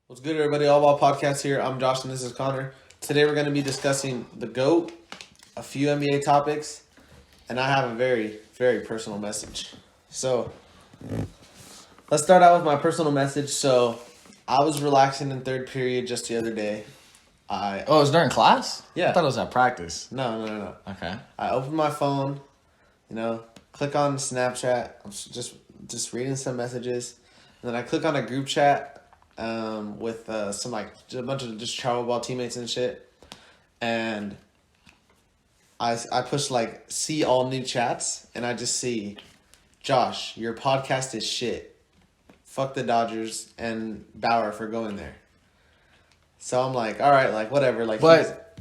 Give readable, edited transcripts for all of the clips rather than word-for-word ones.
What's good, everybody? All Ball Podcast here. I'm Josh, and this is Connor. Today, we're going to be discussing the GOAT, a few NBA topics, and I have a very, very personal message. So, let's start out with my personal message. So, I was relaxing in third period just the other day. It was during class? Yeah. I thought it was at practice. No. Okay. I opened my phone, click on Snapchat. I'm just reading some messages, and then I click on a group chat with some a bunch of just travel ball teammates and shit, and I push see all new chats, and I just see, Josh, your podcast is shit. Fuck the Dodgers and Bauer for going there. So I'm like, all right, whatever. But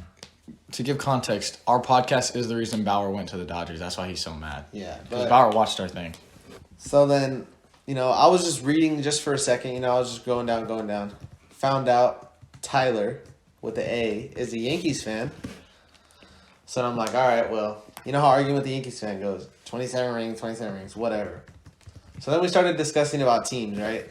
to give context, our podcast is the reason Bauer went to the Dodgers. That's why he's so mad. Yeah, Because Bauer watched our thing. So then, I was just reading just for a second. I was just going down. Found out Tyler, with the A, is a Yankees fan. So I'm like, all right, well, you know how arguing with the Yankees fan goes. 27 rings, whatever. So then we started discussing about teams, right?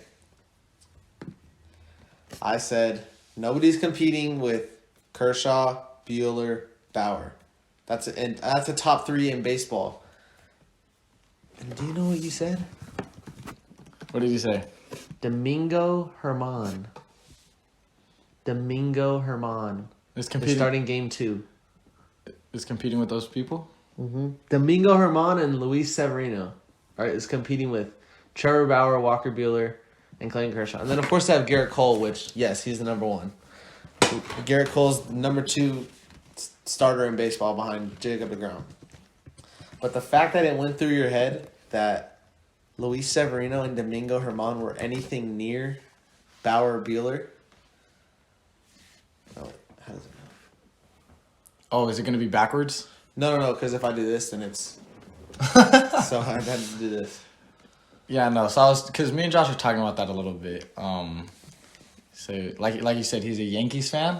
I said, nobody's competing with Kershaw, Buehler, Bauer. That's a top three in baseball. And do you know what you said? What did you say? Domingo Germán. Is They're competing, starting game 2. is competing with those people? Mm-hmm. Domingo Germán and Luis Severino is competing with Trevor Bauer, Walker Buehler, and Clayton Kershaw. And then, of course, they have Garrett Cole, which, yes, he's the number one. Garrett Cole's the number 2 starter in baseball behind Jacob deGrom. But the fact that it went through your head that Luis Severino and Domingo Germán were anything near Bauer or Buehler. Oh, how does it know? Oh, is it going to be backwards? No, because if I do this, then it's... So I had to do this. Yeah, no. So because me and Josh were talking about that a little bit. So like you said, he's a Yankees fan.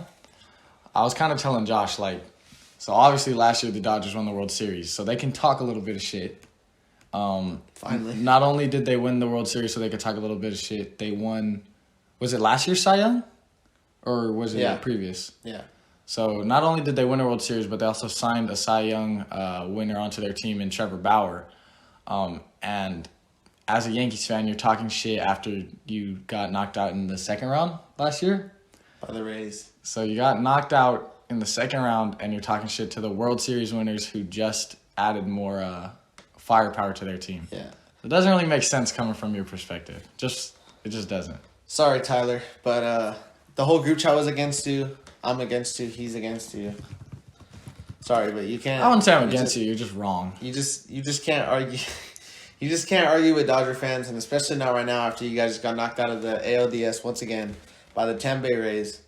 I was kind of telling Josh, so obviously last year the Dodgers won the World Series, so they can talk a little bit of shit. Finally. Not only did they win the World Series so they could talk a little bit of shit, they won, was it last year's Cy Young? Or was it previous? Yeah. So not only did they win a World Series, but they also signed a Cy Young winner onto their team in Trevor Bauer. And as a Yankees fan, you're talking shit after you got knocked out in the second round last year. By the Rays. So you got knocked out in the second round, and you're talking shit to the World Series winners who just added more firepower to their team. Yeah. It doesn't really make sense coming from your perspective. It just doesn't. Sorry, Tyler, but the whole group chat was against you. I'm against you. He's against you. Sorry, but you can't. I wouldn't say I'm against you. You're just wrong. You just can't argue. You just can't argue with Dodger fans, and especially not right now after you guys just got knocked out of the ALDS once again by the Tampa Bay Rays,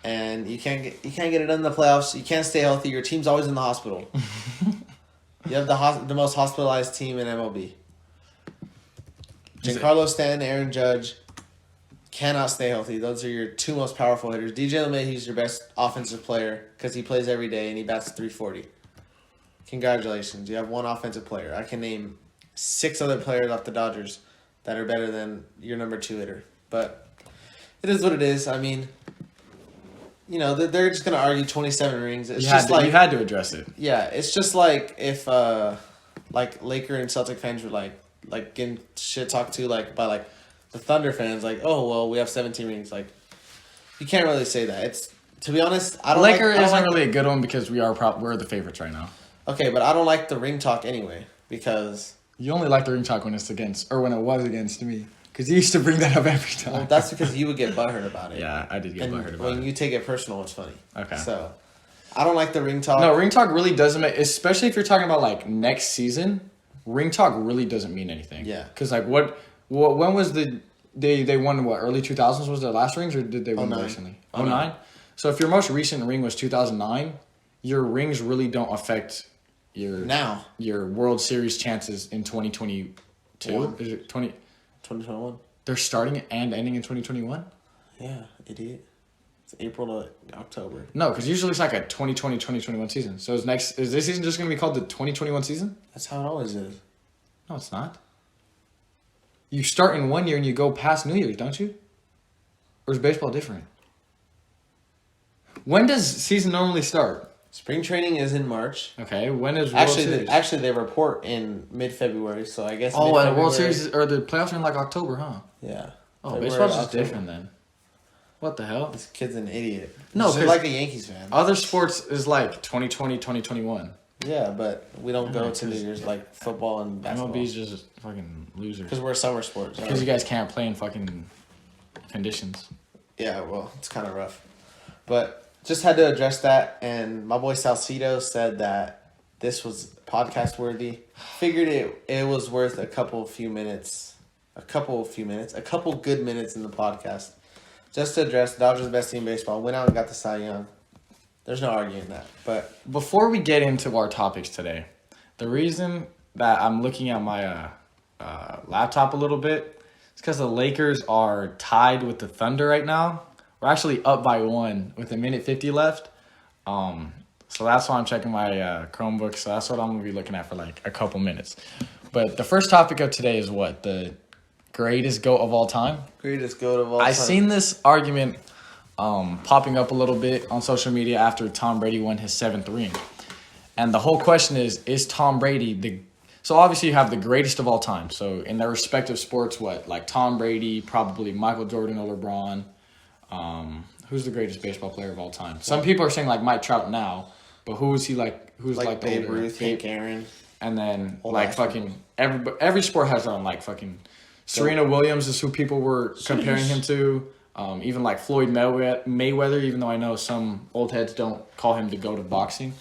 and you can't get it done in the playoffs. You can't stay healthy. Your team's always in the hospital. You have the most hospitalized team in MLB. Giancarlo Stanton, Aaron Judge cannot stay healthy. Those are your 2 most powerful hitters. DJ LeMahieu's your best offensive player because he plays every day and he bats .340. Congratulations. You have 1 offensive player. I can name 6 other players off the Dodgers that are better than your number 2 hitter. But it is what it is. I mean, they're just going to argue 27 rings. It's you had to address it. Yeah, it's just like if Laker and Celtic fans were like getting shit talked to by the Thunder fans, oh well, we have 17 rings. You can't really say that. It's, to be honest, I don't. Laker isn't really a good one because we're the favorites right now. Okay, but I don't like the ring talk anyway because you only like the ring talk when it's against, or when it was against me, because you used to bring that up every time. Well, that's because you would get butthurt about it. Yeah, I did get butthurt about it. When you take it personal, it's funny. Okay. So, I don't like the ring talk. No, ring talk really doesn't make, especially if you're talking about next season. Ring talk really doesn't mean anything. Yeah. Because when was they won what, early 2000s was their last rings, or did they win recently? 09? So if your most recent ring was 2009, your rings really don't affect your World Series chances in 2022. Is it 2021? They're starting and ending in 2021? Yeah, idiot. It's April to October. No, because usually it's like a 2020-2021 season. So is this season just going to be called the 2021 season? That's how it always is. No, it's not. You start in one year and you go past New Year's, don't you? Or is baseball different? When does season normally start? Spring training is in March. Okay, when is World Series? Actually, they report in mid-February, so I guess. Oh, and World Series or the playoffs are in like October, huh? Yeah. Oh, February, baseball's just October. different then. What the hell? This kid's an idiot. No, He's 'cause like a Yankees fan. Other sports is like 2020, 2021. Yeah, but we don't go to New 'cause Year's like football and basketball. MLB's just fucking losers. Because we're summer sports. Because you guys can't play in fucking conditions. Yeah, well, it's kind of rough. But just had to address that, and my boy Salcedo said that this was podcast worthy. Figured it was worth a couple good minutes in the podcast. Just to address Dodgers best team in baseball. Went out and got the Cy Young. There's no arguing that. But Before we get into our topics today, the reason that I'm looking at my laptop a little bit is because the Lakers are tied with the Thunder right now. We're actually up by 1 with a minute 50 left. So that's why I'm checking my Chromebook. So that's what I'm going to be looking at for like a couple minutes. But the first topic of today is what? The greatest GOAT of all time? greatest GOAT of all time. I seen this argument popping up a little bit on social media after Tom Brady won his 7th ring. And the whole question is Tom Brady so obviously you have the greatest of all time. So in their respective sports, what? Like Tom Brady, probably Michael Jordan or LeBron. Who's the greatest baseball player of all time? Some people are saying like Mike Trout now, but who is he like? Who's like the Babe older? Ruth, Hank Aaron. And then Old like Ashton. fucking every sport has their own like fucking. Serena Williams is who people were comparing him to. Even like Floyd Mayweather, even though I know some old heads don't call him the GOAT of boxing.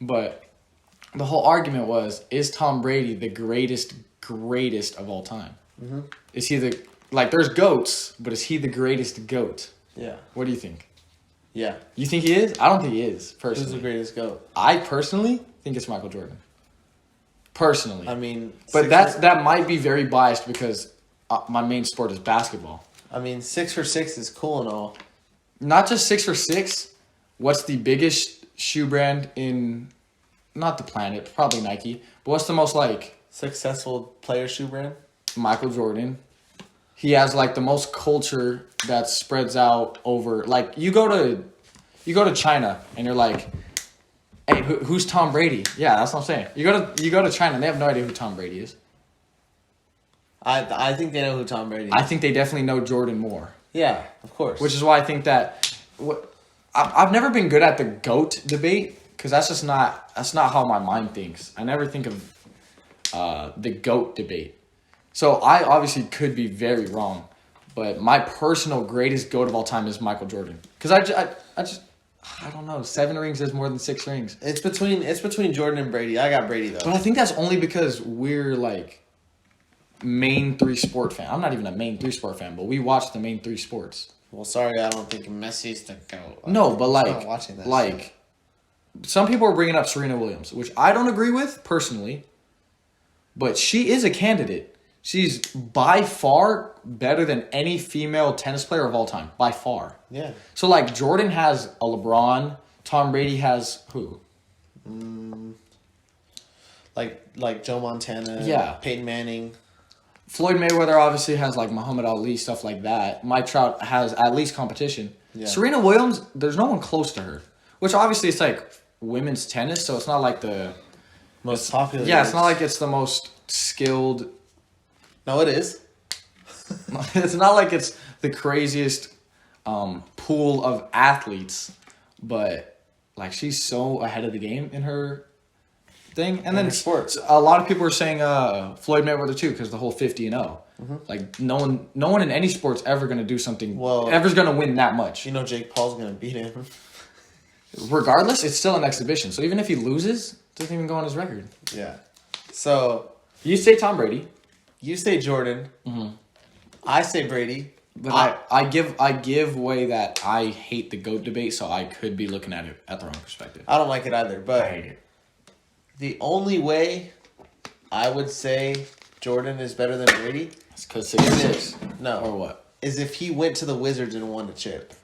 But the whole argument was, is Tom Brady the greatest of all time? Mm-hmm. Is he there's GOATs, but is he the greatest GOAT? Yeah. What do you think? Yeah. You think he is? I don't think he is, Who's personally. the greatest GOAT? I personally think it's Michael Jordan. Personally. I mean, But that might be very biased because my main sport is basketball. I mean, 6 for 6 is cool and all. Not just 6 for 6. What's the biggest shoe brand in, not the planet, probably Nike. But what's the most like Successful player shoe brand? Michael Jordan? He has like the most culture that spreads out over. Like you go to China and you're like, hey, who's Tom Brady? Yeah, that's what I'm saying. You go to China and they have no idea who Tom Brady is. I think they know who Tom Brady is. I think they definitely know Jordan more. Yeah, of course. Which is why I think that I've never been good at the GOAT debate because that's not how my mind thinks. I never think of the GOAT debate. So I obviously could be very wrong, but my personal greatest GOAT of all time is Michael Jordan. Because I don't know, 7 rings is more than 6 rings. It's between Jordan and Brady. I got Brady though. But I think that's only because we're like main 3 sport fan. I'm not even a main 3 sport fan, but we watch the main 3 sports. Well, sorry, I don't think Messi's the GOAT. No, but I'm like, not watching that like, shit. some people are bringing up Serena Williams, which I don't agree with personally, but she is a candidate. She's by far better than any female tennis player of all time, by far. Yeah. So like Jordan has a LeBron, Tom Brady has who? Like Joe Montana. Yeah. Peyton Manning. Floyd Mayweather obviously has like Muhammad Ali, stuff like that. Mike Trout has at least competition. Yeah. Serena Williams, there's no one close to her. Which obviously it's like women's tennis, so it's not like the Most popular. yeah, it's not like it's the most skilled. No, it is. It's not like it's the craziest pool of athletes, but like she's so ahead of the game in her thing. And then her sports. a lot of people are saying Floyd Mayweather too because the whole 50-0. Like no one in any sport's ever gonna do something. Well- ever's gonna win that much. You know Jake Paul's gonna beat him. Regardless, it's still an exhibition. So even if he loses, it doesn't even go on his record. Yeah. So You say Tom Brady, you say Jordan. I say Brady. but I give way that I hate the GOAT debate, so I could be looking at it at the wrong perspective. I don't like it either, I but hate it. the only way I would say Jordan is better than Brady It's because 6 no or what? is if he went to the Wizards and won a chip.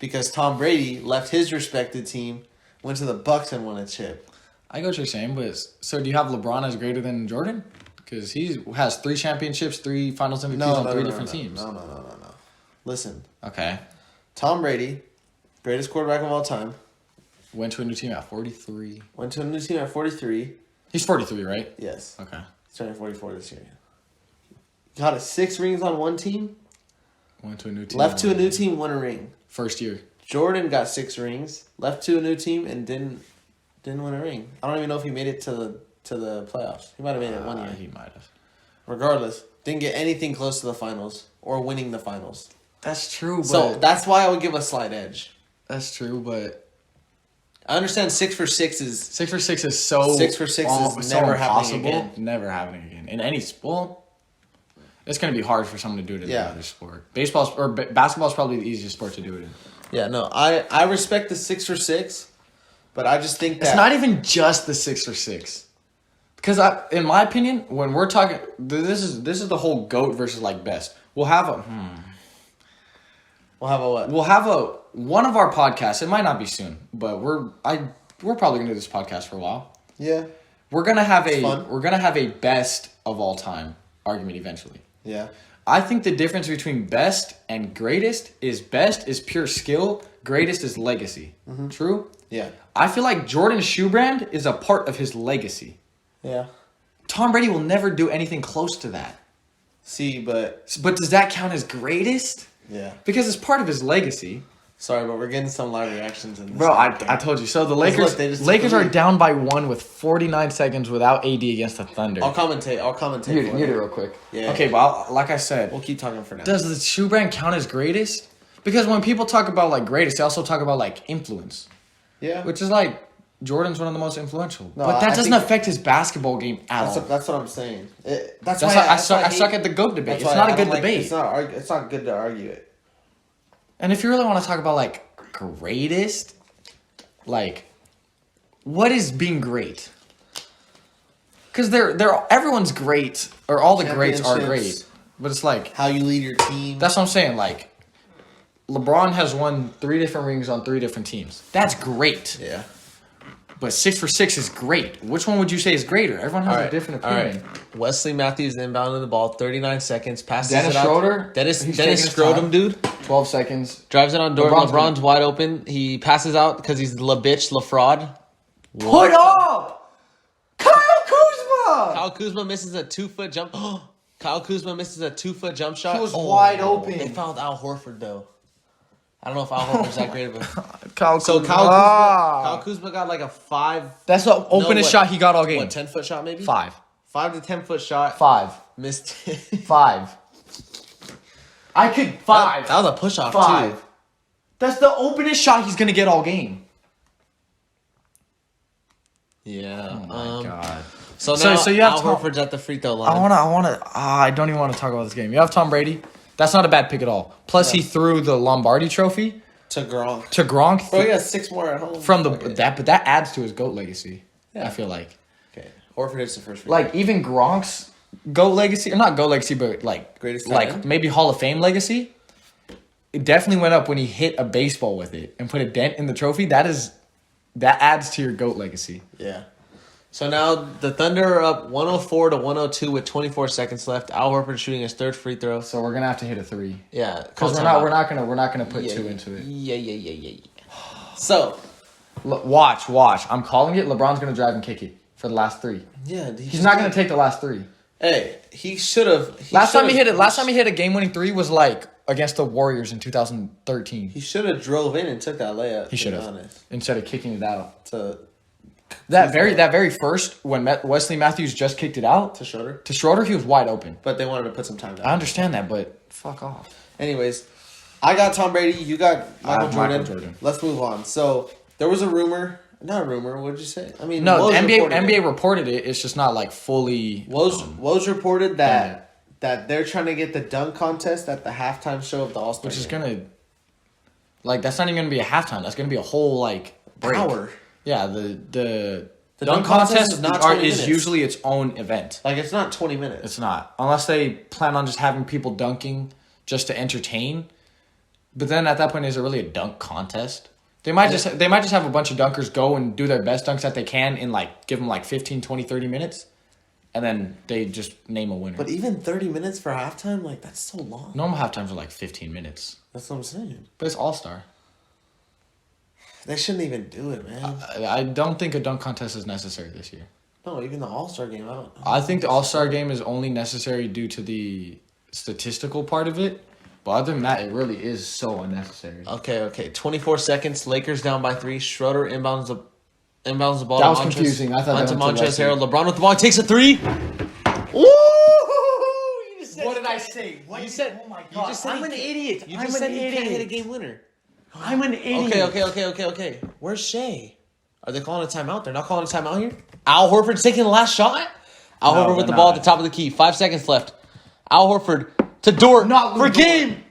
Because Tom Brady left his respected team, went to the Bucks and won a chip. I get what you're saying, but so do you have LeBron as greater than Jordan? Because he has 3 championships, 3 Finals MVPs on 3 different teams. No. Listen. Okay. Tom Brady, greatest quarterback of all time, Went to a new team at 43. went to a new team at 43. He's 43, right? Yes. Okay. He's turning 44 this year. Got 6 rings on one team. Went to a new team. Left to a new team, won a ring. First year. Jordan got 6 rings. Left to a new team and didn't win a ring. I don't even know if he made it to the playoffs. He might have made it one year. He might have. Regardless, didn't get anything close to the finals or winning the finals. That's true, but... So that's why I would give a slight edge. That's true, but... I understand 6 for 6 is 6 for 6 is so... 6 for 6 is never happening again. Never happening again. In any sport, it's going to be hard for someone to do it in Yeah. another sport. Basketball is probably the easiest sport to do it in. Yeah, no, I respect the 6 for 6, but I just think that It's not even just the 6 for 6. Because in my opinion, when we're talking... This is the whole GOAT versus like best. We'll have a... we'll have a what? We'll have one of our podcasts. It might not be soon, but we're probably gonna do this podcast for a while. Yeah. We're gonna have fun. a best of all time argument eventually. Yeah. I think the difference between best and greatest is best is pure skill, greatest is legacy. True? Yeah. I feel like Jordan's shoe brand is a part of his legacy. Yeah. Tom Brady will never do anything close to that. See, but But does that count as greatest? yeah. Because it's part of his legacy. Sorry, but we're getting some live reactions in this. Bro, I told you. So the Lakers look, they just took Lakers the are lead. down by 1 with 49 seconds without AD against the Thunder. I'll commentate. Mute for it you. real quick. Yeah. Okay, but like I said, We'll keep talking for now. does the shoe brand count as greatest? Because when people talk about like greatest, they also talk about like influence, Yeah. which is like Jordan's one of the most influential. No, but that I doesn't think- affect his basketball game at all. That's what I'm saying. That's That's why why I hate- suck at the GOAT debate. that's It's why not a I good don't like- debate. It's not good to argue it. And if you really want to talk about like greatest, like what is being great? Because everyone's great, or all the greats are great. Championships. But it's like How you lead your team. that's what I'm saying. Like LeBron has won 3 different rings on 3 different teams. That's great. Yeah. But 6 for 6 is great. Which one would you say is greater? Everyone has a different opinion. Wesley Matthews inbounding the ball, 39 seconds, passes Dennis it out. Schroeder? Dennis He's taking his Scrotum, time. dude. 12 seconds. Drives it on door. LeBron's LeBron's wide open. He passes out because he's la bitch, la fraud. Put up! Kyle Kuzma! Kyle Kuzma misses a 2-foot jump. Kyle Kuzma misses a 2-foot jump shot. He was wide open. They fouled Al Horford though. I don't know if Al Horford's that great of a. Kyle So Kuzma. Kyle Kuzma got like a 5. That's the openest what? shot he got all game. What, 10-foot shot maybe? 5. 5 to 10-foot shot. 5. Missed. 5. I could 5. That was a push off 5. too. That's the openest shot he's gonna get all game. Yeah. Oh my god. So So- now so you have Al Tom- Horford's at the free throw line. I don't even want to talk about this game. You have Tom Brady. That's not a bad pick at all. Plus, he threw the Lombardi Trophy to Gronk. to Gronk Bro, he has 6 more at home. from the Okay. but that adds to his GOAT legacy. Yeah. I feel like Okay. Horford hits the first free like even Gronk's GOAT legacy, or not GOAT legacy, but like Greatest like tight end? maybe Hall of Fame legacy. It definitely went up when he hit a baseball with it and put a dent in the trophy. That adds to your GOAT legacy. throw. Yeah. So now the Thunder are up 104 to 102 with 24 seconds left. Al Horford shooting his 3rd free throw. So we're gonna have to hit a 3 Yeah. because we're not gonna put 2 into it. Yeah. So, Watch. I'm calling it. LeBron's gonna drive and kick it for the last 3. yeah. He's not gonna take the last 3. Hey, he should have. Last time he hit a game-winning 3 was like against the Warriors in 2013. He should have drove in and took that layup. He to should be have honest. instead of kicking it out. To That very first when Wesley Matthews just kicked it out Schroeder. to Schroeder, he was wide open. But they wanted to put some time down. I understand that, but fuck off. Anyways, I got Tom Brady. You got Michael Michael Jordan. Jordan. Let's move on. So there was a rumor. Not a rumor. What did you say? I mean, No, Woj NBA reported it. reported it. It's just not like fully. Woj reported that they're trying to get the dunk contest at the halftime show of the All Star. Which is gonna, like, that's not even gonna be a halftime. That's gonna be a whole like break. hour. Yeah, the The dunk contest is not 20 is minutes. usually its own event. Like it's not 20 minutes. It's not, unless they plan on just having people dunking just to entertain. But then at that point, is it really a dunk contest? They might just have a bunch of dunkers go and do their best dunks that they can in like give them like 15, 20, 30 minutes. and then they just name a winner. But even 30 minutes for halftime, like, that's so long. Normal halftimes are like 15 minutes. That's what I'm saying. But it's All-Star. They shouldn't even do it, man. I don't think a dunk contest is necessary this year. No, even the All-Star game, I think the All-Star game is only necessary due to the statistical part of it. But other than that, it really is so unnecessary. Okay. 24 seconds. Lakers down by 3. Schroeder inbounds the ball. That was confusing. I thought that went to Montrezl Wesley. Harrell. LeBron with the ball. He takes a 3. Ooh! What did I say? You said, oh my you just said I'm an idiot. You I'm just an said he can't hit a idiot. game winner. I'm an idiot. Okay. Where's Shea? Are they calling a timeout? They're not calling a timeout here? Al Horford's taking the last shot? Al No, Horford with the they're ball not. at the top of the key. 5 seconds left. Al Horford to Dort Not for Dort. game.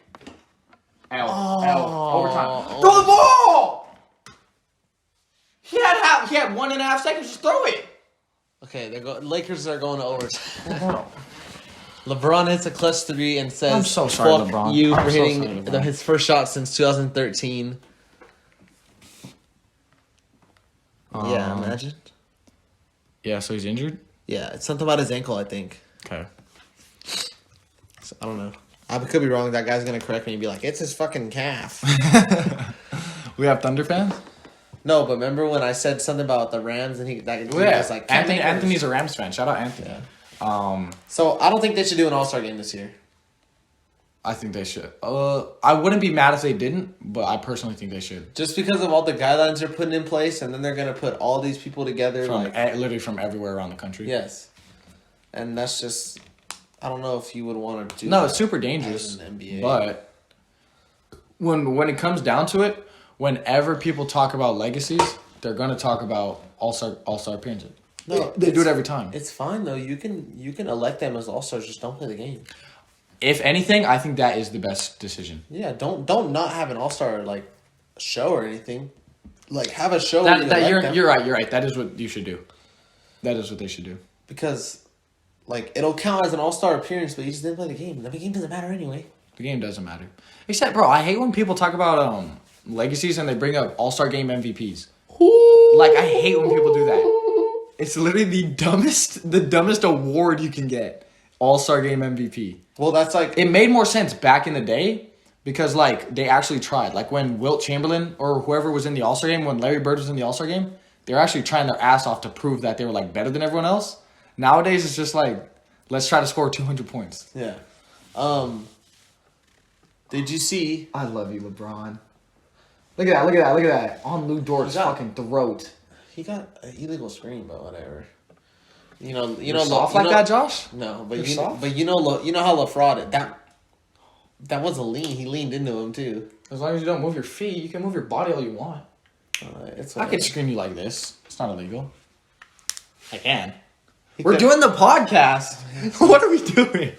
L. Oh. Overtime. Throw the ball! He had 1.5 seconds. Just throw it. Okay, Lakers are going to overtime. LeBron hits a clutch 3 and says, I'm so sorry, "Fuck LeBron. you I'm for so hitting sorry, LeBron. his first shot since 2013." Yeah, imagine. Yeah, so he's injured? Yeah, it's something about his ankle, I think. Okay. So, I don't know. I could be wrong. That guy's gonna correct me and be like, "It's his fucking calf." We have Thunder fans? No, but remember when I said something about the Rams and he was like, "Can't make Anthony's a Rams fan. Shout out Anthony. Yeah. So I don't think they should do an All-Star game this year. I think they should. I wouldn't be mad if they didn't, but I personally think they should. Just because of all the guidelines they're putting in place, and then they're gonna put all these people together, From like literally from everywhere around the country. yes, and that's just, I don't know if you would want to do. No, that it's super dangerous. as an NBA. But when it comes down to it, whenever people talk about legacies, they're gonna talk about all-star appearances. No, they do it it's- every time. It's fine though. You can elect them as All-Stars. Just don't play the game. If anything, I think that is the best decision. Yeah, don't not have an All-Star like show or anything. Like have a show. where you elect them. You're right. That is what you should do. That is what they should do. Because, like, it'll count as an All-Star appearance, but you just didn't play the game. The game doesn't matter anyway. The game doesn't matter. Except, bro, I hate when people talk about legacies and they bring up All-Star Game MVPs. Like, I hate when people do that. It's literally the dumbest award you can get. All-Star Game MVP. Well, that's like It made more sense back in the day because, like, they actually tried. Like, when Wilt Chamberlain or whoever was in the All-Star Game, when Larry Bird was in the All-Star Game, they were actually trying their ass off to prove that they were, like, better than everyone else. Nowadays, it's just like, let's try to score 200 points. yeah. Did you see? I love you, LeBron. Look at that. On Lou Dort's that? fucking throat. He got an illegal screen, but whatever. You You're soft like that, Josh? No, but You're you soft? you know how LaFraud that was a lean. He leaned into him too. As long as you don't move your feet, you can move your body all you want. It's I whatever. can screen you like this. It's not illegal. I can. He We're could- doing the podcast. What are we doing?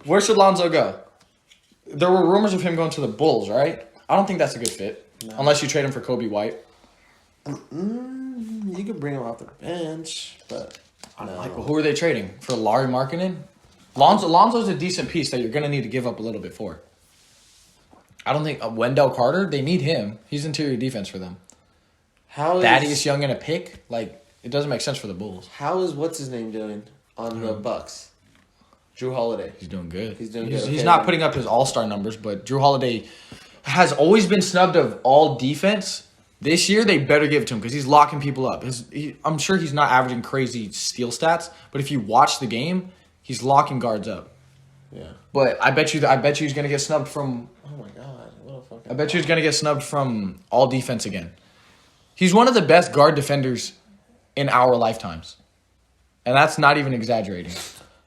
Where should Lonzo go? There were rumors of him going to the Bulls, right? I don't think that's a good fit. No. Unless you trade him for Kobe White. You could bring him off the bench, but no. Like, well, who are they trading? For Larry Markkinen? Lonzo's a decent piece that you're going to need to give up a little bit for. I don't think Wendell Carter, they need him. He's interior defense for them. How is Thaddeus Young in a pick? Like, it doesn't make sense for the Bulls. How is what's his name doing on the Bucks? Drew Holiday. He's doing good. He's doing He's good, okay. not putting up his all-star numbers, but Drew Holiday has always been snubbed of all defense. This year, they better give it to him because he's locking people up. I'm sure he's not averaging crazy steal stats, but if you watch the game, he's locking guards up. Yeah. But I bet you he's gonna get snubbed from. Oh my god! What a fucking. I bet you he's gonna get snubbed from all defense again. He's one of the best guard defenders in our lifetimes, and that's not even exaggerating.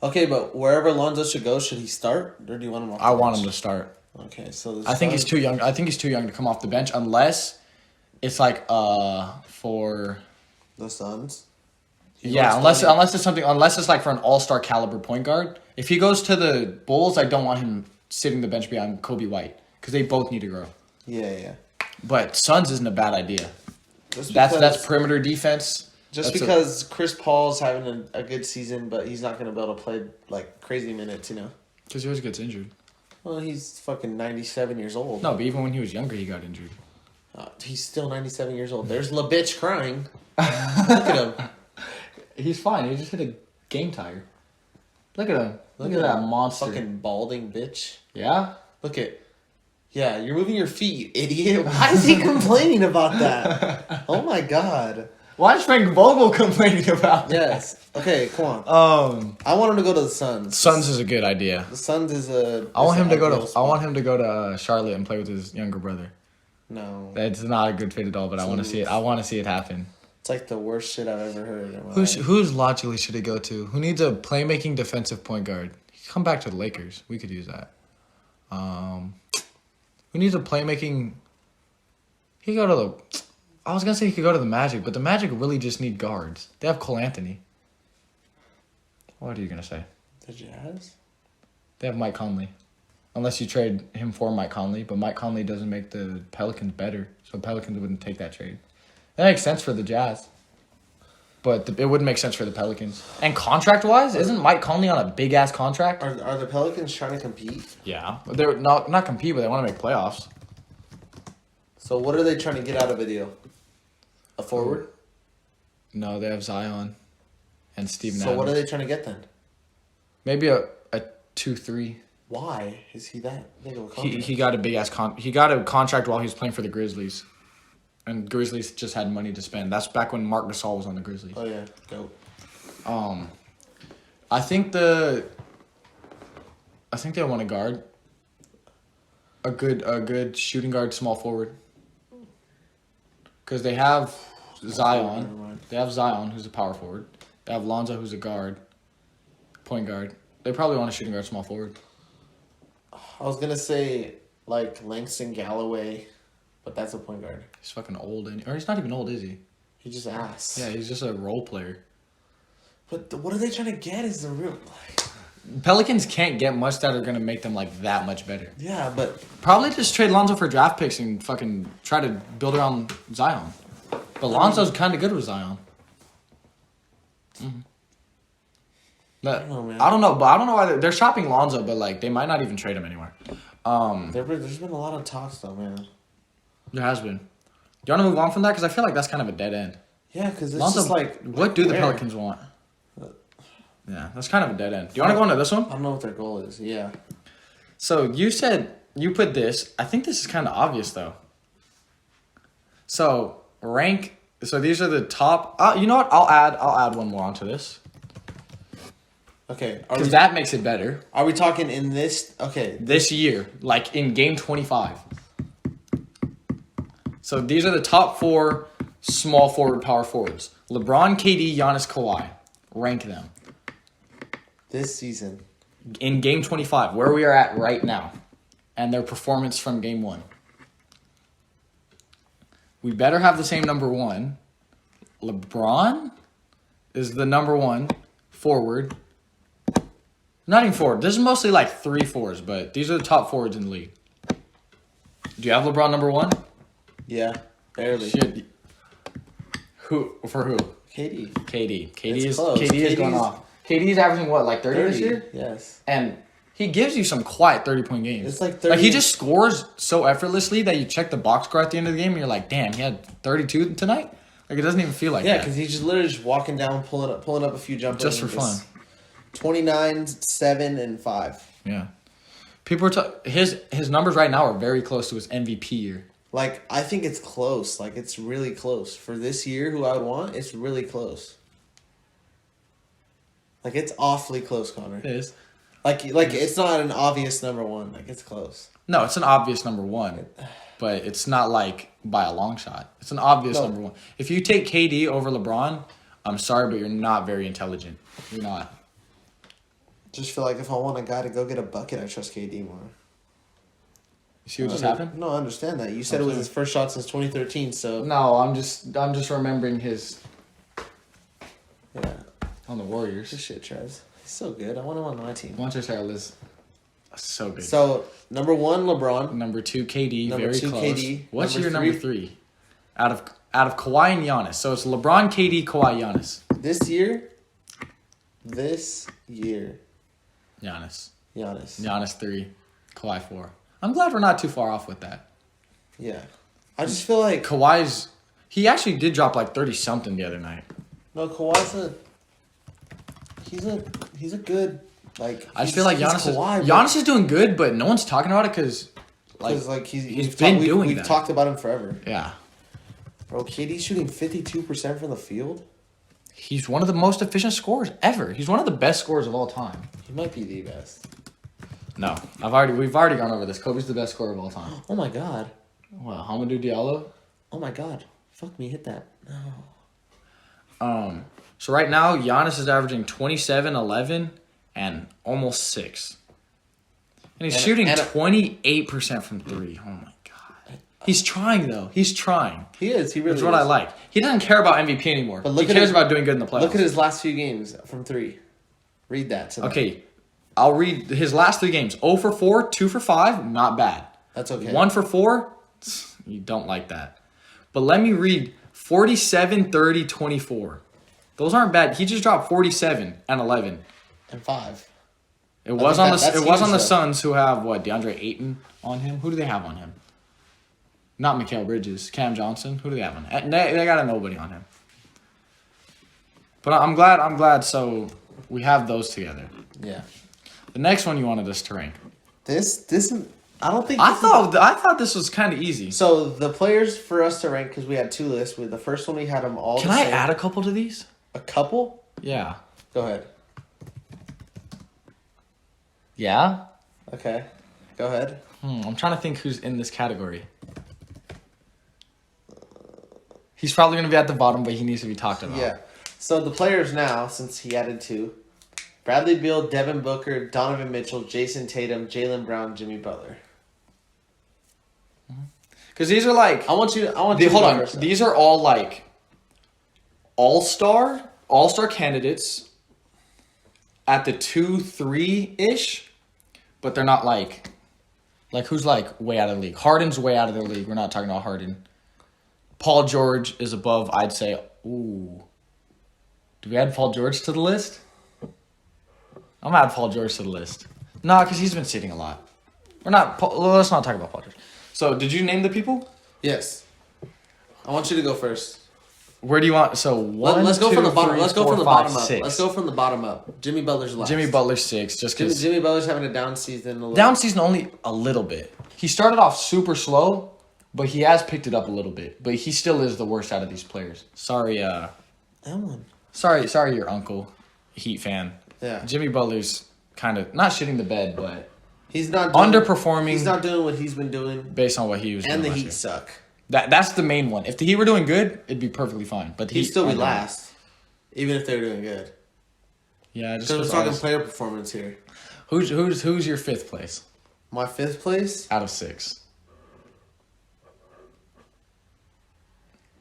Okay, but wherever Lonzo should go, should he start, or do you want him off? I want him to start. Okay, so I think he's too young. I think he's too young to come off the bench unless it's like for the Suns. unless it's like for an all-star caliber point guard. If he goes to the Bulls, I don't want him sitting the bench behind Kobe White because they both need to grow. Yeah. But Suns isn't a bad idea. Just That's because- perimeter defense. Just That's because Chris Paul's having a good season, but he's not going to be able to play like crazy minutes, you know. Because he always gets injured. Well, he's fucking 97 years old. No, but even when he was younger, he got injured. He's still 97 years old. There's La Bitch crying. Look at him. He's fine. He just hit a game tire. Look at him. Look at that monster. Fucking balding bitch. Yeah? Look at. Yeah, you're moving your feet, you idiot. Why is he complaining about that? Oh my god. Why is Frank Vogel complaining about that? Yes. Okay, come on. I want him to go to the Suns. Suns is a good idea. The Suns is a. I want him to go ideal to. I spot. want him to go to Charlotte and play with his younger brother. No. That's not a good fit at all, but I want to see it. I want to see it happen. It's like the worst shit I've ever heard in my Who's logically should he go to? Who needs a playmaking defensive point guard? He could come back to the Lakers. We could use that. Who needs a playmaking? He could go to the. I was gonna say he could go to the Magic, but the Magic really just need guards. They have Cole Anthony. What are you gonna say? The Jazz? They have Mike Conley. Unless you trade him for Mike Conley, but Mike Conley doesn't make the Pelicans better, so Pelicans wouldn't take that trade. That makes sense for the Jazz, but it wouldn't make sense for the Pelicans. And contract-wise, isn't Mike Conley on a big-ass contract? Are the Pelicans trying to compete? Yeah. They're not compete, but they want to make playoffs. So what are they trying to get out of a deal? A forward? No, they have Zion and Steven So Adams. what are they trying to get then? Maybe a 2-3. Why is he that big of a contract? He got a big-ass he got a contract while he was playing for the Grizzlies. And Grizzlies just had money to spend. That's back when Mark Gasol was on the Grizzlies. Oh yeah, go. I think they want a guard. A good shooting guard, small forward. Because they have Never Zion. mind. They have Zion, who's a power forward. They have Lonzo, who's a guard, point guard. They probably want a shooting guard, small forward. I was gonna say like Langston Galloway, but that's a point guard. He's fucking old, or he's not even old, is he? He just ass. Yeah, he's just a role player. But what are they trying to get? Is the real like? Pelicans can't get much that are gonna make them like that much better. Yeah, but Probably just trade Lonzo for draft picks and fucking try to build around Zion. But Lonzo's kind of good with Zion. But, don't know, man. I don't know, but I don't know why they're shopping Lonzo, but like they might not even trade him anywhere. there's been a lot of talks though, man. There has been. Do you want to move on from that? Because I feel like that's kind of a dead end. Yeah, because it's Lonzo, just like what do the where? Pelicans want? Yeah, that's kind of a dead end. Do you want to go into this one? I don't know what their goal is. Yeah. So you said you put this. I think this is kind of obvious though. So rank. So these are the top. You know what? I'll add one more onto this Okay. because that makes it better. Are we talking in this? Okay. This year, like in game 25. So these are the top 4 small forward power forwards: LeBron, KD, Giannis, Kawhi. Rank them This season. in game 25, where we are at right now, and their performance from game 1. We better have the same number 1. LeBron is the number 1 forward. Not even forward. This is mostly like 3 4s, but these are the top forwards in the league. Do you have LeBron number 1? Yeah. Barely. Shit. Who for who? KD. KD. It's close. KD is going KD's off. KD's averaging what, like 30 this year? Yes. And he gives you some quiet 30-point games. It's like Like he 30 just scores so effortlessly that you check the box score at the end of the game and you're like, damn, he had 32 tonight? Like it doesn't even feel like Yeah, that. because he's just literally just walking down, pulling up a few jumpers. Just for and fun. 29, 7, and 5. Yeah. People are his numbers right now are very close to his MVP year. Like, I think it's close. Like, it's really close. For this year, who I would want, it's really close. Like, it's awfully close, Connor. It is. Like it's not an obvious number 1. Like, it's close. No, it's an obvious number 1, but it's not like by a long shot. It's an obvious No. number 1. If you take KD over LeBron, I'm sorry, but you're not very intelligent. You're not. Just feel like if I want a guy to go get a bucket, I trust KD more. You see what just happened? No, I understand that. You said it was his first shot since 2013, so... No, I'm just remembering his Yeah. on the Warriors. This shit, Trez. He's so good. I want him on my team. Montrezl Harrell is so good. So, number 1, LeBron. Number 2, KD, Number very 2, close. KD. What's Number your number 3? Out of Kawhi and Giannis. So it's LeBron, KD, Kawhi, Giannis. This year, Giannis. Giannis. Giannis 3, Kawhi 4. I'm glad we're not too far off with that. Yeah. I just feel like... He actually did drop like 30 something the other night. No, Kawhi's a... he's a good like. I just feel like he's Giannis Kawhi, Giannis is doing good, but no one's talking about it because he's been doing we've that. talked about him forever. Yeah, Bro, KD's shooting 52% from the field. he's one of the most efficient scorers ever. He's one of the best scorers of all time. He might be the best. No, we've already gone over this. Kobe's the best scorer of all time. Oh my god. What, Hamidou Diallo? Oh my god. Fuck me, hit that. No. So right now, Giannis is averaging 27, 11, and almost 6. And he's shooting 28% from 3. Oh my god. He's trying though. He's trying. He is. He really That's what I like. He doesn't care about MVP anymore. But He cares about doing good in the playoffs. Look at his last few games from 3. Read that. To them. Okay, I'll read his last 3 games. 0 for 4, 2 for 5, not bad. That's okay. 1 for 4, you don't like that. But let me read 47, 30, 24. Those aren't bad. He just dropped 47 and 11. And 5. It was on that's the huge, Suns who have what, DeAndre Ayton on him. Who do they have on him? Not Mikal Bridges, Cam Johnson. Who do they have on him? They got a nobody on him. But I'm glad. So we have those together. Yeah. The next one you wanted us to rank. This I don't think I thought this was kind of easy. So the players for us to rank, because we had 2 lists. The first one we had them all. Can I add a couple to these? a couple? Yeah. Go ahead. Yeah. Okay. Go ahead. I'm trying to think who's in this category. He's probably going to be at the bottom, but he needs to be talked about. Yeah. So the players now, since he added 2, Bradley Beal, Devin Booker, Donovan Mitchell, Jason Tatum, Jaylen Brown, Jimmy Butler. Because these are like... I want you to hold go on. first, though. These are all like all-star candidates at the 2-3-ish, but they're not like who's like way out of the league. Harden's way out of the league. We're not talking about Harden. Paul George is above, I'd say. Ooh. Do we add Paul George to the list? I'm gonna add Paul George to the list. No, because he's been sitting a lot. Let's not talk about Paul George. So, did you name the people? Yes. I want you to go first. Where do you want? So Let's go from the bottom. Let's go from the bottom up. 6. Let's go from the bottom up. Jimmy Butler's last. Jimmy Butler 6, just because Jimmy Butler's having a down season. down season only a little bit. He started off super slow, but he has picked it up a little bit. But he still is the worst out of these players. Sorry, Ellen. sorry, your uncle, Heat fan. Yeah. Jimmy Butler's kind of not shitting the bed, but He's not underperforming. He's not doing what he's been doing. Based on what he was doing. And the last Heat year. suck. That's the main one. If the Heat were doing good, it'd be perfectly fine. But He'd still be last, even if they were doing good. Yeah, just Because we're talking player performance here. Who's your 5th place My 5th place, out of 6?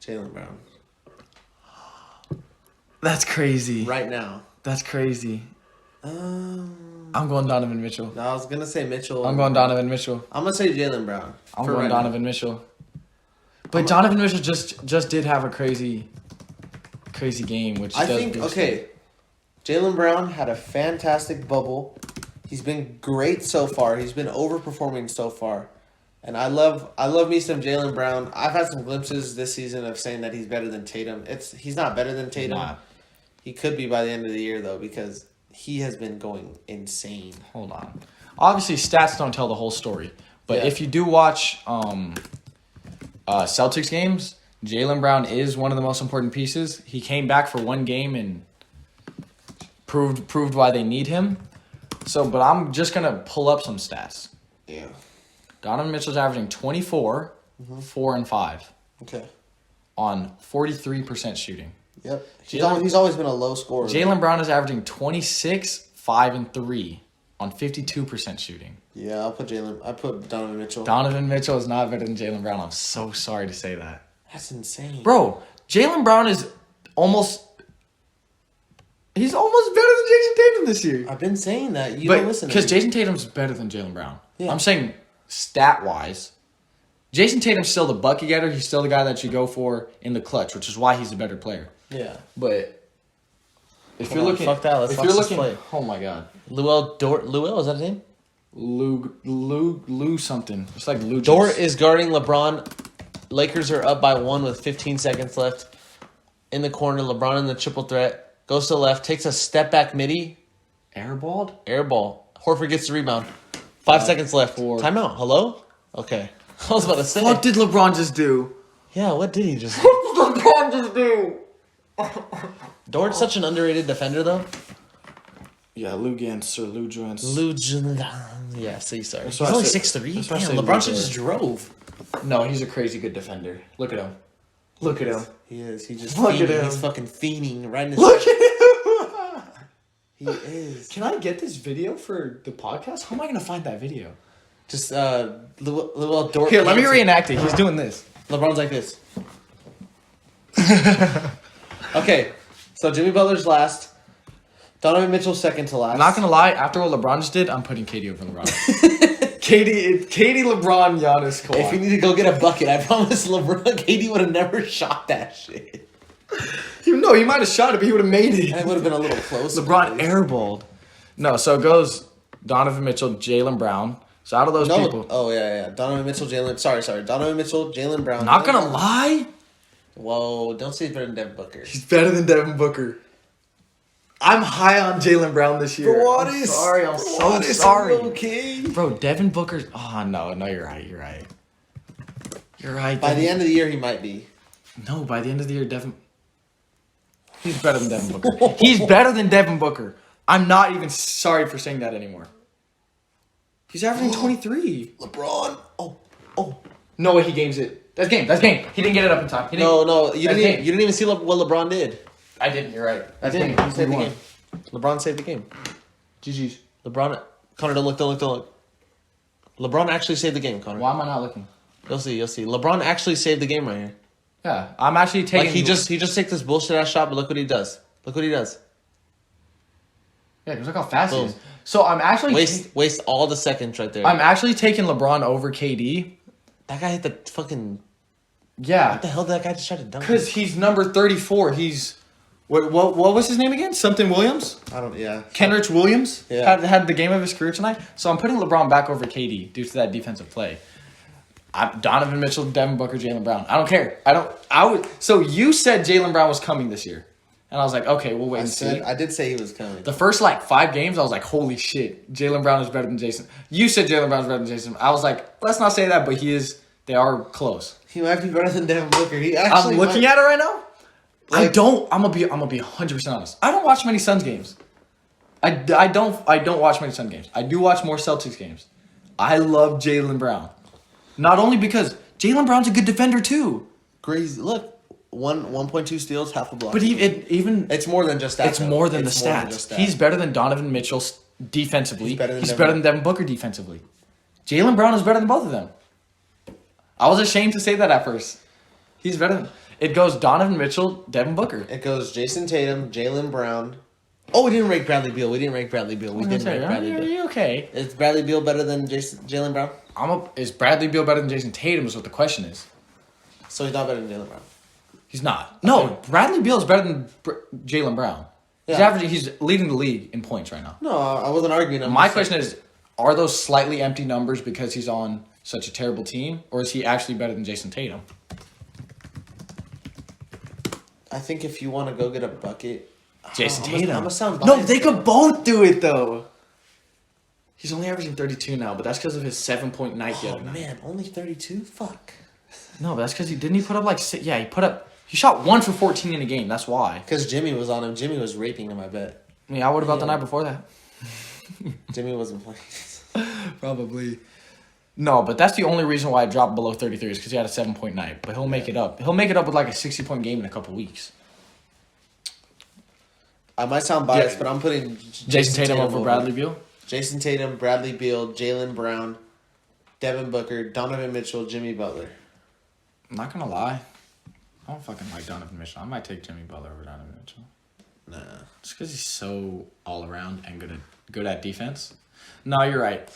Jaylen Brown. That's crazy. Right now. That's crazy. I'm going Donovan Mitchell. No, I was gonna say Mitchell. I'm going Donovan Mitchell. I'm gonna say Jaylen Brown. I'm going Donovan Mitchell. But Donovan Mitchell just did have a crazy game, which I think Jaylen Brown had a fantastic bubble. He's been great so far. He's been overperforming so far. And I love me some Jaylen Brown. I've had some glimpses this season of saying that he's better than Tatum. He's not better than Tatum. Nah. He could be by the end of the year though, because he has been going insane. Hold on. Obviously, stats don't tell the whole story. But Yeah. if you do watch Celtics games, Jaylen Brown is one of the most important pieces. He came back for one game and proved why they need him. So, but I'm just gonna pull up some stats. Yeah. Donovan Mitchell's averaging 24, 4 and 5 Okay. on 43% shooting. Yep. He's always been a low scorer. Jaylen Brown is averaging 26, 5 and 3 on 52% shooting. Yeah, I put Donovan Mitchell. Donovan Mitchell is not better than Jaylen Brown. I'm so sorry to say that. That's insane. Bro, Jaylen Brown is he's almost better than Jason Tatum this year. I've been saying that. You don't listen to me. Because Jason Tatum's better than Jaylen Brown. Yeah. I'm saying stat-wise. Jason Tatum's still the bucket getter. He's still the guy that you go for in the clutch, which is why he's a better player. Yeah. But if Come you're on, looking, fuck that. Let's if watch you're this looking, play. oh my god, Luell, is that his name? Lou something. It's like Lou. Dort is guarding LeBron. Lakers are up by 1 with 15 seconds left. In the corner, LeBron in the triple threat. Goes to the left. Takes a step back midi. Airballed? Air ball. Horford gets the rebound. 5 seconds left. 4. Timeout. Hello? Okay. I was about to say. What did LeBron just do? Yeah, what did he just do? What did LeBron just do? Dort's such an underrated defender, though. Yeah, Lugans or Lugans. Yeah, see, sorry. That's He's why I only said- 6'3". that's why I Damn, said LeBron Luka. just drove. No, he's a crazy good defender. Look at him. Look at him. He is. He just Look at fiending. him. He's fucking fiending right in his Look at him. He is. Can I get this video for the podcast? How am I gonna find that video? Just, little Dort. Here, let me reenact it. He's doing this. LeBron's like this. Okay, so Jimmy Butler's last. Donovan Mitchell's second to last. I'm not gonna lie. After what LeBron just did, I'm putting KD over LeBron. KD, LeBron, Giannis, Kawhi. If you need to go get a bucket, I promise LeBron, KD would have never shot that shit. No, he might have shot it, but he would have made it. And it would have been a little close. LeBron airballed. No, so it goes Donovan Mitchell, Jaylen Brown. So out of those people, Oh, yeah. Donovan Mitchell, Jalen. Sorry. Donovan Mitchell, Jalen Brown. not gonna lie, Whoa, don't say he's better than Devin Booker. he's better than Devin Booker. I'm high on Jaylen Brown this year. I'm sorry, I'm so sorry. Okay. Bro, Devin Booker's. Oh, no, you're right. You're right. By the end of the year, he might be. No, by the end of the year, Devin. He's better than Devin Booker. He's better than Devin Booker. I'm not even sorry for saying that anymore. He's averaging 23. LeBron. Oh. No way he games it. That's game. He didn't get it up in time. No. You That's didn't game. even see what LeBron did. I didn't. You're right. He saved the game. LeBron saved the game. GG's. LeBron. Connor, don't look. LeBron actually saved the game, Connor. Why am I not looking? You'll see. LeBron actually saved the game right here. Yeah, I'm actually taking. Like he just takes this bullshit ass shot, but look what he does. Yeah, because look how fast he Boom. is. So I'm actually Waste all the seconds right there. I'm actually taking LeBron over KD. That guy hit the fucking. Yeah, What the hell did that guy just try to dunk? because he's number 34. He's what was his name again? Something Williams. I don't. Yeah. Kenrich Williams Yeah. had the game of his career tonight. So I'm putting LeBron back over KD due to that defensive play. Donovan Mitchell, Devin Booker, Jaylen Brown. I don't care. So you said Jaylen Brown was coming this year, and I was like, okay, we'll wait and see. I did say he was coming. The first 5 games, I was like, holy shit, Jaylen Brown is better than Jason. You said Jaylen Brown is better than Jason. I was like, let's not say that, but he is. They are close. He might be better than Devin Booker. He actually. I'm looking at it right now. Like- I'm gonna be 100% honest. I don't watch many Suns games. I don't watch many Suns games. I do watch more Celtics games. I love Jaylen Brown. Not only because Jaylen Brown's a good defender too, Crazy. Look, 1.2 steals, half a block. but even it's more than just that. it's more than the stats. He's better than Donovan Mitchell defensively. He's better than He's Devin better than Devin Booker defensively. Jaylen Brown is better than both of them. I was ashamed to say that at first. He's better than. It goes Donovan Mitchell, Devin Booker. It goes Jason Tatum, Jaylen Brown. Oh, we didn't rank Bradley Beal. We didn't rank Bradley Beal. Are you okay? Is Bradley Beal better than Jaylen Brown? Is Bradley Beal better than Jason Tatum? Is what the question is. So he's not better than Jaylen Brown. He's not. No, Bradley Beal is better than Jaylen Brown. Yeah. He's leading the league in points right now. No, I wasn't arguing. My question is, are those slightly empty numbers because he's on such a terrible team, or is he actually better than Jason Tatum? I think if you want to go get a bucket, Jason I'm Tatum. gonna sound No, biased, they though. could both do it though. He's only averaging 32 now, but that's because of his 7-point night the Oh other night. man, only 32. Fuck. No, but that's because he put up he shot 1 for 14 in a game. That's why. Because Jimmy was on him. Jimmy was raping him. I bet. Yeah, what about the Yeah. night before that? Jimmy wasn't playing. Probably. No, but that's the only reason why I dropped below 33 is because he had a 7-point night. But he'll make it up. He'll make it up with like a 60-point game in a couple weeks. I might sound biased, Yeah. but I'm putting Jason Tatum over Bradley Beal? Jason Tatum, Bradley Beal, Jaylen Brown, Devin Booker, Donovan Mitchell, Jimmy Butler. I'm not gonna lie. I don't fucking like Donovan Mitchell. I might take Jimmy Butler over Donovan Mitchell. Nah. Just because he's so all around and good at defense. No, you're right.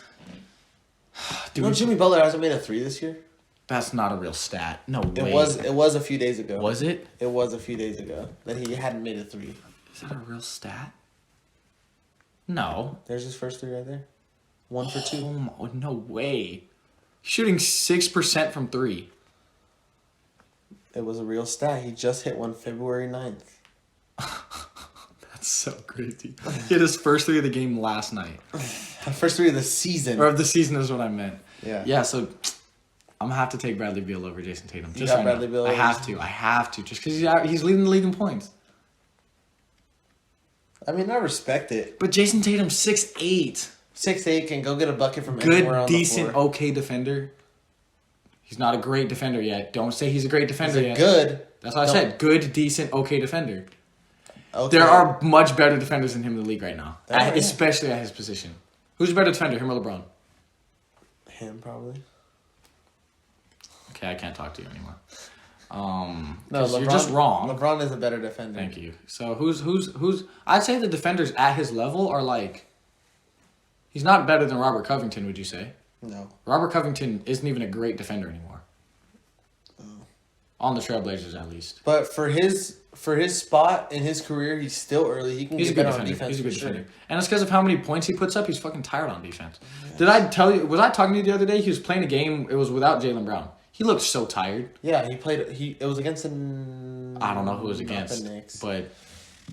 You know Jimmy Butler hasn't made a 3 this year? That's not a real stat. No way. It was a few days ago. Was it? It was a few days ago that he hadn't made a 3. Is that a real stat? No. There's his first 3 right there. 1 for 2. Oh, no way. Shooting 6% from 3. It was a real stat. He just hit one February 9th. So crazy. He hit his first 3 of the game last night. First 3 of the season. Or of the season is what I meant. Yeah. Yeah, so I'm going to have to take Bradley Beal over Jason Tatum. You got Bradley Beal I over have to. Just because he's leading the league in points. I mean, I respect it. But Jason Tatum's 6'8". 6'8", can go get a bucket from anywhere on Good, decent, the floor. okay defender. He's not a great defender yet. Don't say he's a great defender yet. Good. That's what I said. Good, decent, okay defender. Okay. There are much better defenders than him in the league right now. Yeah. Especially at his position. Who's a better defender, him or LeBron? Him, probably. Okay, I can't talk to you anymore. No, you're just wrong. LeBron is a better defender. Thank you. So who's? I'd say the defenders at his level are like. He's not better than Robert Covington, would you say? No. Robert Covington isn't even a great defender anymore. On the Trailblazers, at least. But for his spot in his career, he's still early. He can He's a get good better on defender. defense. He's a good for sure. defender. And it's because of how many points he puts up. He's fucking tired on defense. Yes. Did I tell you? Was I talking to you the other day? He was playing a game. It was without Jaylen Brown. He looked so tired. Yeah, he played. It was against the. I don't know who it was not against, the Knicks. but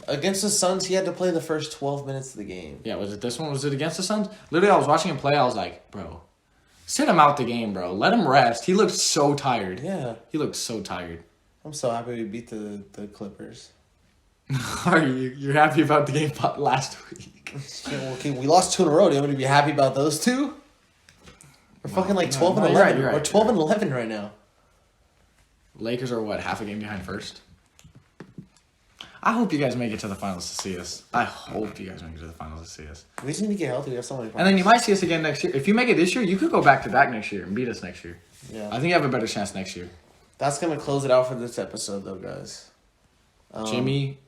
Against the Suns, he had to play the first 12 minutes of the game. yeah, was it this one? Was it against the Suns? Literally, I was watching him play. I was like, bro, sit him out the game, bro. Let him rest. He looked so tired. Yeah. He looked so tired. I'm so happy we beat the Clippers. Are you? You're happy about the game last week? Okay, we lost 2 in a row. Do you want me to be happy about those 2? We're fucking like 12 and 11. you're right. We're 12 and 11 right now. Lakers are what, half a game behind first? I hope you guys make it to the finals to see us. I hope you guys make it to the finals to see us. We just need to get healthy. We have so many And problems. then you might see us again next year. If you make it this year, you could go back to back next year and beat us next year. Yeah. I think you have a better chance next year. That's going to close it out for this episode, though, guys. Jimmy,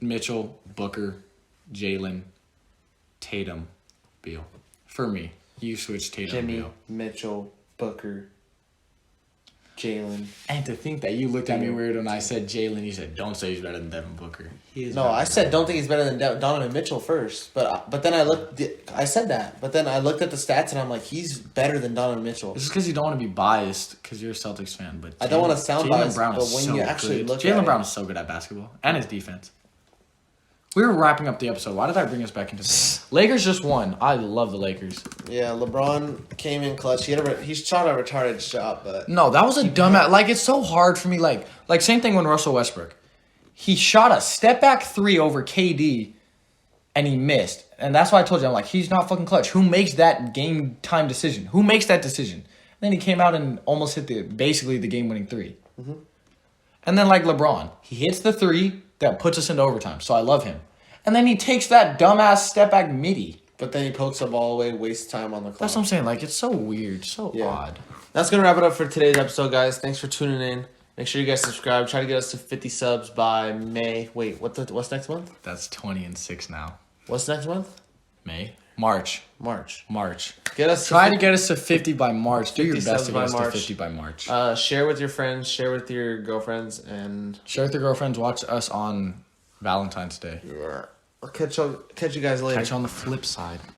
Mitchell, Booker, Jalen, Tatum, Beal. For me, you switch Tatum Jimmy, Beal. Mitchell, Booker, Jalen. And to think that you looked at me weird when I said Jalen, you said, don't say he's better than Devin Booker. He is No, better I than said don't think he's better than Donovan Mitchell first, but then I said that, but then I looked at the stats and I'm like, he's better than Donovan Mitchell. It's just because you don't want to be biased because you're a Celtics fan. But I don't want to sound biased, Brown but is when so you actually good. look at Jaylen it- Brown is so good at basketball and his defense. We were wrapping up the episode. Why did I bring us back into this? Lakers just won. I love the Lakers. Yeah, LeBron came in clutch. He shot a retarded shot, but No, that was a dumbass. Like, it's so hard for me. Like same thing when Russell Westbrook. He shot a step back 3 over KD, and he missed. And that's why I told you, I'm like, he's not fucking clutch. Who makes that game time decision? Who makes that decision? And then he came out and almost hit basically the game winning 3. Mm-hmm. And then like LeBron, he hits the 3 that puts us into overtime. So I love him. And then he takes that dumbass step back midi. but then he pokes the ball away, wastes time on the clock. That's what I'm saying. Like, it's so weird, so Yeah. odd. That's gonna wrap it up for today's episode, guys. Thanks for tuning in. Make sure you guys subscribe. Try to get us to 50 subs by May. Wait, what's next month? That's 20-6 now. What's next month? March. Get us Try to get us to 50 by March. Do your 50 best to subs get by us to March. 50 by March. Share with your friends. Share with your girlfriends, and Share with your girlfriends. Watch us on Valentine's Day. yeah, I'll catch you guys later. Catch you on the flip side.